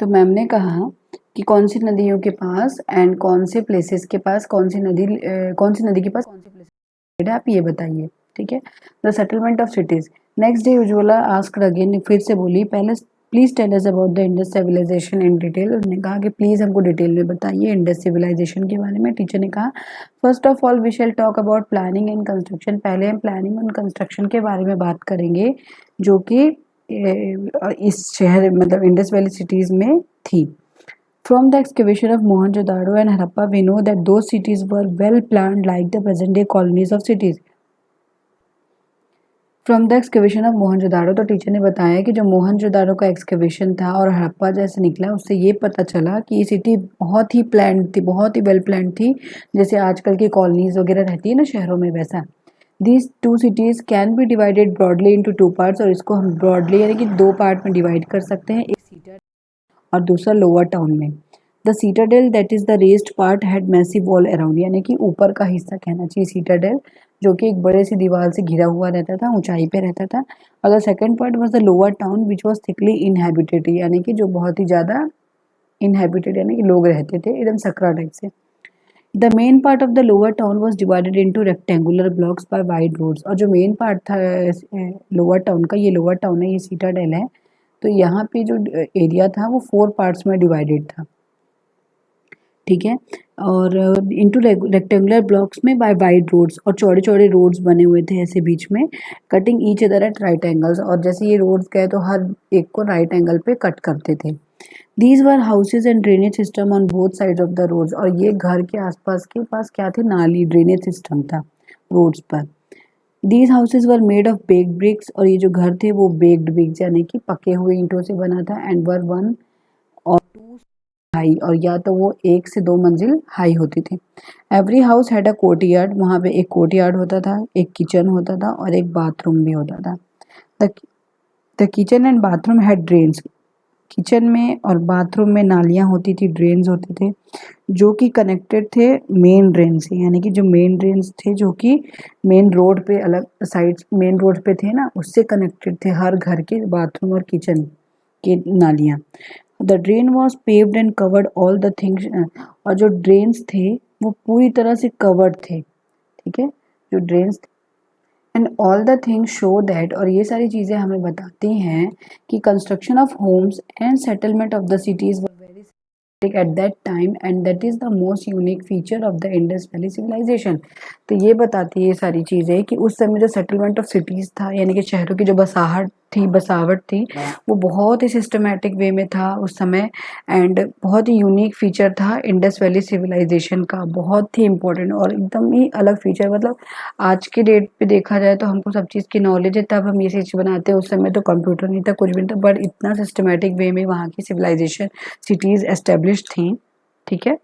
तो मैम ने कहा कि कौन सी नदियों के पास एंड कौन से प्लेसेस के पास कौन सी नदी के पास कौन से प्लेसेस है, आप ये बताइए। ठीक है। The settlement of cities. Next day Ujjwala asked again, फिर से बोली, पहले please tell us about the Indus civilisation in detail. उन्होंने कहा कि प्लीज हमको डिटेल में बताइए इंडस सिविलाइजेशन के बारे में। टीचर ने कहा first of all we shall talk about planning and construction. पहले हम प्लानिंग एंड कंस्ट्रक्शन के बारे में बात करेंगे जो कि इस शहर मतलब इंडस वैली सिटीज में थी। From the excavation of Mohenjo-daro and Harappa, we know that those cities were well planned like the present-day colonies of cities. From the excavation of Mohenjo-daro, तो टीचर ने बताया कि जो मोहनजोदारो का एक्सकेवेशन था और हड़प्पा जैसे निकला, उससे ये पता चला कि ये सिटी बहुत ही प्लान थी, बहुत ही वेल प्लान थी, जैसे आजकल की कॉलोनीज वगैरह रहती है ना शहरों में, वैसा। These two cities can be divided broadly into two parts, और इसको हम ब्रॉडली यानी कि दो पार्ट में डिवाइड कर सकते हैं, एक सीटर और दूसरा लोअर टाउन में। The citadel that is the raised part had massive wall around, यानी कि ऊपर का हिस्सा कहना चाहिए सीटाडेल, जो कि एक बड़े सी दीवार से घिरा हुआ रहता था, ऊंचाई पे रहता था। और the second part was the lower town which was thickly inhabited, यानी कि जो बहुत ही ज़्यादा इनहैबिटेड यानी कि लोग रहते थे एकदम सकरा टाइप से। The main part of the lower town was divided into rectangular blocks by wide roads, और जो मेन पार्ट था लोअर टाउन का, ये लोअर टाउन है, ये सीटाडेल है, तो यहाँ पे जो एरिया था वो 4 पार्ट्स में डिवाइडेड था। ठीक है। और इनटू रेक्टेंगुलर ब्लॉक्स में बाय वाइड रोड्स, और चौड़े चौड़े रोड्स बने हुए थे ऐसे बीच में, cutting each other at right angles, और जैसे ये रोड्स गए तो हर एक को राइट एंगल पे कट करते थे। These were houses and drainage system on both sides of the roads, और ये घर के आसपास के पास क्या थे, नाली, ड्रेनेज सिस्टम था रोड्स पर। These houses were made of baked bricks, और ये जो घर थे वो बेक्ड ब्रिक्स यानी कि पके हुए ईंटों से बना था। एंड वर 1 और 2 हाई, और या तो वो 1 से 2 मंजिल हाई होती थी। Every house had a courtyard, वहाँ पे एक कोर्टयार्ड होता था, एक किचन होता था और एक बाथरूम भी होता था। The kitchen and bathroom had drains, kitchen में और बाथरूम में नालियाँ होती थी, ड्रेन्स होते थे, जो कि कनेक्टेड थे मेन ड्रेन से, यानी कि जो मेन ड्रेन्स थे जो कि मेन रोड पे अलग साइड मेन रोड पे थे ना, उससे कनेक्टेड थे हर घर के बाथरूम और किचन के नालियाँ। The drain was paved and covered all the things, और जो ड्रेन्स थे वो पूरी तरह से कवर्ड थे। ठीक है, जो drains and all the things show that, और ये सारी चीज़ें हमें बताती हैं कि construction of homes and settlement of the cities were very at that time, and that is the most unique feature of the Indus Valley civilization। तो ये बताती है ये सारी चीज़ें कि उस समय जो सेटलमेंट ऑफ सिटीज़ था, यानी कि शहरों की जो बसावट थी वो बहुत ही सिस्टमेटिक वे में था उस समय, एंड बहुत ही यूनिक फीचर था इंडस वैली सिविलाइजेशन का, बहुत ही इम्पोर्टेंट और एकदम ही अलग फीचर। मतलब आज के डेट पे देखा जाए तो हमको सब चीज़ की नॉलेज है, तब हम ये चीज़ बनाते हैं, उस समय तो कंप्यूटर नहीं था, कुछ भी नहीं था, बट इतना सिस्टमेटिक वे में वहाँ की सिविलाइजेशन सिटीज़ एस्टेब्लिश थी। ठीक है,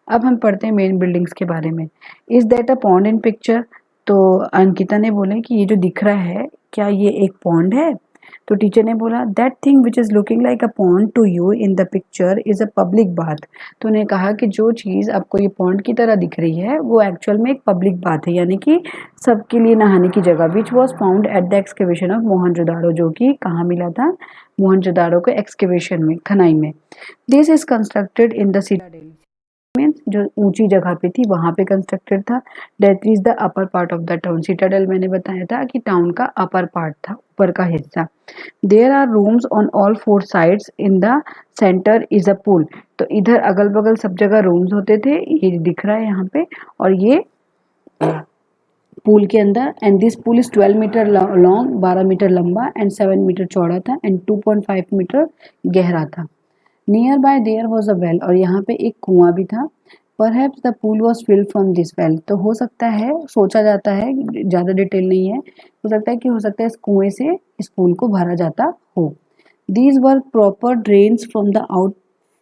अब हम पढ़ते हैं मेन बिल्डिंग्स के बारे में। Is that a pond in picture, तो अंकिता ने बोला कि ये जो दिख रहा है क्या ये एक पॉन्ड है। तो टीचर ने बोला that thing which is looking like a pond to you in the picture is a public bath. तो उन्हें कहा कि जो चीज़ आपको ये पॉन्ड की तरह दिख रही है वो एक्चुअल में एक पब्लिक बात है, यानी कि सबके लिए नहाने की जगह, which was found at the excavation of Mohenjodaro, जो कि कहाँ मिला था, मोहनजोदाड़ो के एक्सकेवेशन में, खनाई में। This is constructed in the city means जो ऊंची जगह पे थी वहां पे कंस्ट्रक्टेड था। That is the upper part of the town, Citadel मैंने बताया था कि टाउन का अपर पार्ट था, ऊपर का हिस्सा। There are rooms on all 4 sides, in the centre is a pool. तो इधर अगल बगल सब जगह रूम्स होते थे, ये दिख रहा है यहाँ पे, और ये पूल के अंदर, and this pool is 12 metre long, 12 metre लंबा, एंड 7 मीटर चौड़ा था, एंड 2.5 मीटर गहरा था। Nearby there was a well, और यहाँ पे एक कुआं भी था। Perhaps the pool was filled from this well, तो हो सकता है, सोचा जाता है, ज़्यादा डिटेल नहीं है, हो सकता है कि हो सकता है इस कुएं से इस पूल को भरा जाता हो। These were proper drains from the out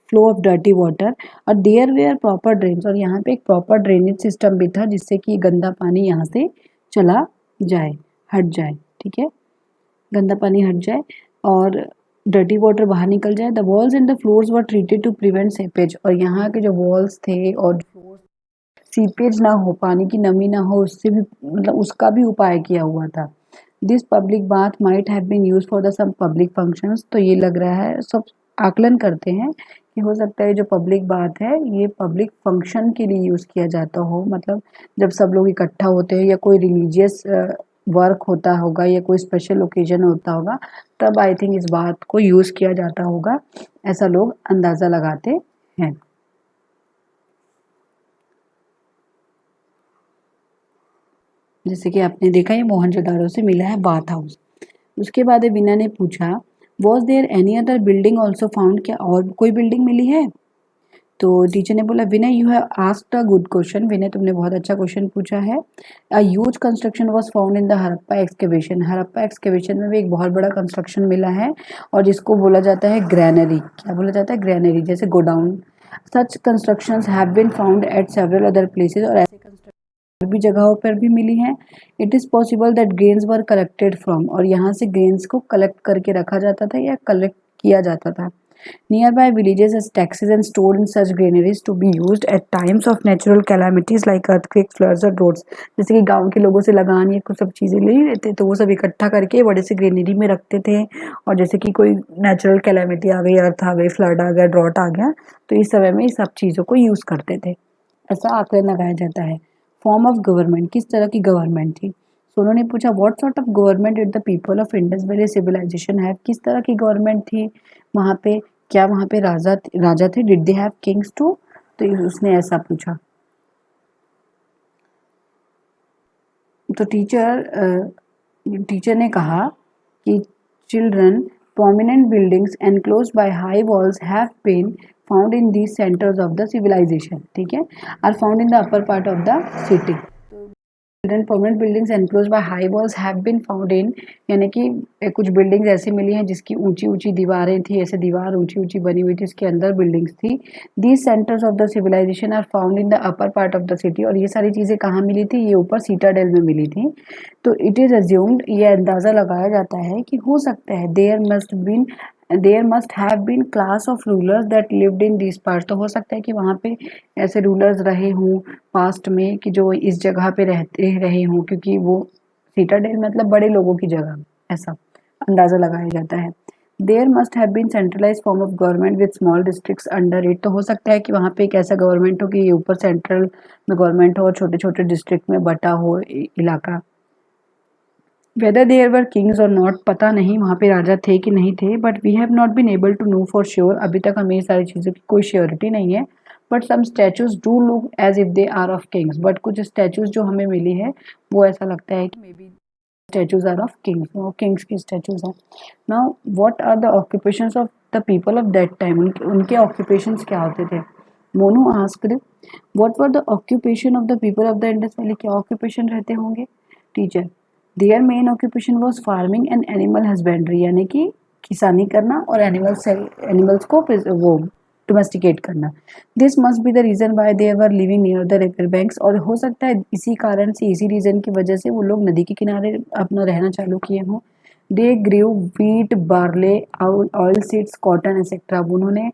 flow of dirty water, और देयर वेयर प्रॉपर ड्रेन्स, और यहाँ पे एक प्रॉपर ड्रेनेज सिस्टम भी था जिससे कि गंदा पानी यहाँ से चला जाए, हट जाए। ठीक है, गंदा पानी हट जाए और डर्टी वाटर बाहर निकल जाए। The walls and the floors were treated to prevent seepage, और यहाँ के जो वॉल्स थे और फ्लोर्स, सीपेज ना हो, पानी की नमी ना हो, उससे भी मतलब उसका भी उपाय किया हुआ था। This public bath might have been use for the some public functions, तो ये लग रहा है सब आकलन करते हैं कि हो सकता है जो पब्लिक बात है ये पब्लिक फंक्शन के लिए यूज़ किया जाता हो, मतलब जब सब लोग इकट्ठा होते हैं या कोई रिलीजियस वर्क होता होगा या कोई स्पेशल ओकेजन होता होगा, तब आई थिंक इस बात को यूज़ किया जाता होगा, ऐसा लोग अंदाज़ा लगाते हैं। जैसे कि आपने देखा ये मोहनजोदाड़ो से मिला है बाथ हाउस। उसके बाद वीना ने पूछा, was there any other building also found, क्या और कोई बिल्डिंग मिली है? तो टीचर ने बोला, Vinay you have asked a good question, Vinay तुमने बहुत अच्छा क्वेश्चन पूछा है। A huge construction was found in the Harappa excavation, Harappa excavation में भी एक बहुत बड़ा कंस्ट्रक्शन मिला है और जिसको बोला जाता है ग्रैनरी। क्या बोला जाता है? ग्रैनरी, जैसे godown. Such constructions have been found at several other places, और ऐसे कंस्ट्रक्शन और भी जगहों पर भी मिली हैं। It is possible that grains were collected from, और यहाँ से ग्रेन्स को कलेक्ट करके रखा जाता था या कलेक्ट किया जाता था। Nearby villages as taxes and stored in such granaries to be used at times of natural calamities like earthquakes, floods or droughts। जैसे कि गांव के लोगों से लगान ये कुछ सब चीज़ें ले लेते तो वो सब इकट्ठा करके बड़े से ग्रेनरी में रखते थे, और जैसे कि कोई नेचुरल कैलामिटी आ गई, अर्थ आ गई, फ्लड आ गया, ड्रॉट आ गया, तो इस समय में इस सब चीज़ों को यूज़ करते थे। ऐसा आकलन लगाया जाता है। फॉर्म ऑफ गवर्नमेंट, किस तरह की गवर्नमेंट थी? सो उन्होंने पूछा, what sort of government did the people of Indus valley civilisation have, किस तरह की गवर्नमेंट थी वहाँ पे? क्या वहाँ पे राजा थे? Did they have kings too? तो उसने ऐसा पूछा। तो टीचर ने कहा कि children, prominent buildings enclosed by high walls have been found in these centers of the civilization, ठीक है, are found in the upper part of the city। Children, permanent buildings enclose by high walls have been found in, यानी कि कुछ buildings ऐसी मिली हैं जिसकी ऊंची ऊंची दीवारें थी, ऐसे दीवार ऊंची ऊंची बनी हुई थी, इसके अंदर बिल्डिंग्स थी। These centres of the civilisation are found in the upper part of the city, और ये सारी चीज़ें कहाँ मिली थी? ये ऊपर सीटाडेल में मिली थी। तो इट इज़ अज्यूम्ड, ये अंदाज़ा लगाया जाता है कि हो सकता है there must have been class of rulers that lived in this part, तो हो सकता है कि वहाँ पे ऐसे रूलर्स रहे हों पास्ट में कि जो इस जगह पे रहते रहे हों, क्योंकि वो सीटाडेल मतलब बड़े लोगों की जगह, ऐसा अंदाज़ा लगाया जाता है। There must have been centralise form of government with small districts under it, तो हो सकता है कि वहाँ पे एक ऐसा गवर्नमेंट हो कि ये ऊपर सेंट्रल में गवर्नमेंट हो और छोटे छोटे डिस्ट्रिक्ट में बटा हो इलाका। वेदर देयर वर किंग्स और नॉट, पता नहीं वहाँ पे राजा थे कि नहीं थे, but we have not been able to know for sure, अभी तक हमें ये सारी चीज़ों की कोई श्योरिटी नहीं है। But some statues do look as if they are of kings, but कुछ स्टैचूज जो हमें मिली है वो ऐसा लगता है कि may be statues are of kings, वो किंग्स की स्टैचूज हैं। Now what are the occupations of the people of that time, उनके ऑक्यूपेशंस क्या होते थे? Monu asked, what were the occupation of the people of the Indus valley, क्या occupation रहते होंगे? Teacher, their main occupation was farming and animal husbandry, यानी कि किसानी करना और एनिमल्स को वो डोमेस्टिकेट करना। This must be the reason why they were living near the river banks, और हो सकता है इसी कारण से, इसी रीजन की वजह से वो लोग नदी के किनारे अपना रहना चालू किए हों। They grew wheat, barley, oil seeds, cotton etcetera, उन्होंने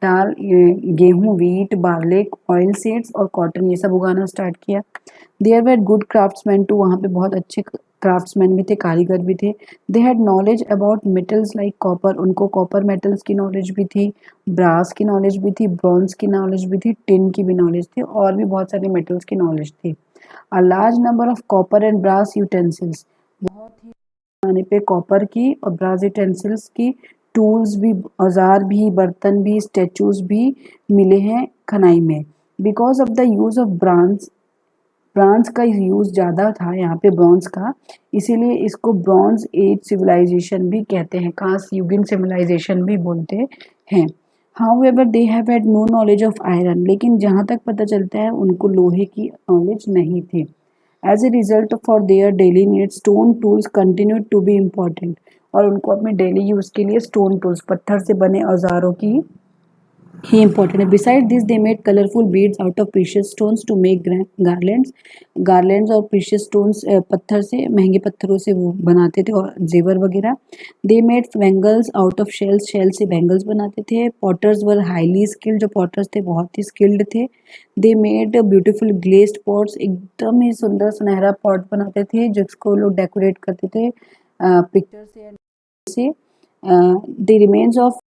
दाल, गेहूँ, व्हीट, बार्ले, ऑयल सीड्स और कॉटन ये सब उगाना स्टार्ट किया। There were good craftsman too, वहाँ पे बहुत अच्छे क्राफ्ट्समैन भी थे, कारीगर भी थे। They had knowledge about metals like copper, उनको कॉपर मेटल्स की नॉलेज भी थी, ब्रास की नॉलेज भी थी, ब्रॉन्ज की नॉलेज भी थी, टिन की भी नॉलेज थी, और भी बहुत सारी मेटल्स की नॉलेज थी। A large number of copper and brass utensils, बहुत ही पैमाने पे कॉपर की और ब्रास यूटेंसिल्स की टूल्स भी, औजार भी, बर्तन भी, स्टेचूज भी मिले हैं खनाई में। Because of the use of bronze का यूज़ ज़्यादा था यहाँ पे, ब्रॉन्ज का, इसीलिए इसको ब्रॉन्ज एज सिविलाइजेशन भी कहते हैं, कांस्य युगीन सिविलाइजेशन भी बोलते हैं। However they have had no knowledge of iron, लेकिन जहाँ तक पता चलता है उनको लोहे की नॉलेज नहीं थी। As a result for their daily need stone tools continue to be important, और उनको अपने डेली यूज़ के लिए स्टोन टूल्स, पत्थर से बने औजारों की ही इम्पोर्टेंट है। Beside this they made colourful beads out of precious stones to make garlands और प्रीशियस स्टोन्स, पत्थर से, महंगे पत्थरों से वो बनाते थे और जेवर वगैरह। They made bangles out of shells, shell से बैंगल्स बनाते थे। पॉटर्स वर हाईली स्किल्ड, जो पॉटर्स थे बहुत ही स्किल्ड थे। They made beautiful glazed pots, एकदम ही सुंदर सुनहरा पॉट बनाते थे जिसको लोग डेकोरेट करते थे पिक्चर से। The remains of